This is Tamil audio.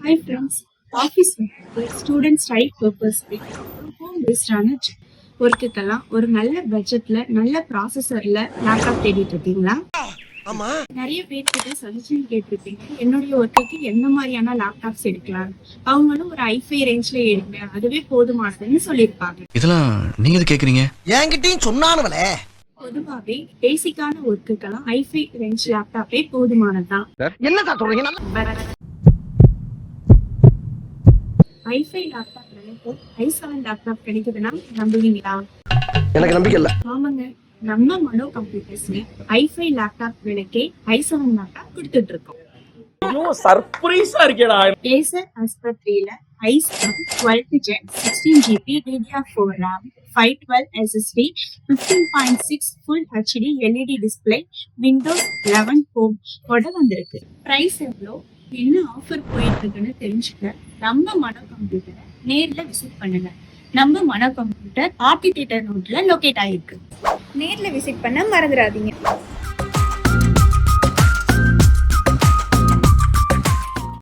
Hi friends, office student style purpose home பேஸ்டான ஒர்க்குக்கெல்லாம் ஒரு நல்ல பட்ஜெட்ல நல்ல ப்ராசஸர்ல லேப்டாப் தேடிட்டு இருக்கீங்களா? நிறைய பேர்கிட்ட சஜஷன் கேட்டிருப்பீங்க என்னுடைய ஒர்க்குக்கு என்ன மாதிரியான லேப்டாப்ஸ் எடுக்கலாம். அவங்களும் ஒரு ஐஃபை ரேஞ்ச்ல எடுங்க, அதுவே போதுமானதுன்னு சொல்லியிருப்பாங்க. இதெல்லாம் நீங்க கேக்குறீங்க என்கிட்டயும் சொன்னானுவலே. பொதுவாகவே பேசிக்கான ஒர்க்குக்கெல்லாம் ஐஃபை ரேஞ்ச் லேப்டாப்பே போதுமானதுதான். என்ன சார் சொல்றீங்க? ஐஃபை லேப்டாப் விலைக்கு i7 லேப்டாப் கிடைக்குதுன்னா நம்புவீங்களா? எனக்கு நம்பிக்கை இல்ல. ஆமாங்க, நம்ம மனோ கம்ப்யூட்டர்ஸ்ல ஐஃபை லேப்டாப் விலைக்கே i7 லேப்டாப் கொடுத்துட்டு இருக்கோம். சர்ப்ரைஸா இருக்கேடா. Acer Aspire 3ல i7 12th Gen 16GB DDR4 RAM 512 SSD 15.6 Full HD LED display Windows 11 Home ஓட வந்திருக்கு. பிரைஸ் எவ்வளோ, என்ன ஆஃபர் போயிட்டு இருக்குன்னு தெரிஞ்சுக்க நம்ம மனோ கம்ப்யூட்டரை நேர்ல விசிட் பண்ணுங்க. நம்ம மனோ கம்ப்யூட்டர் ஆர்டி தியேட்டர் ரோட்ல லொகேட் ஆயிருக்கு. நேர்ல விசிட் பண்ண மறந்துடாதீங்க.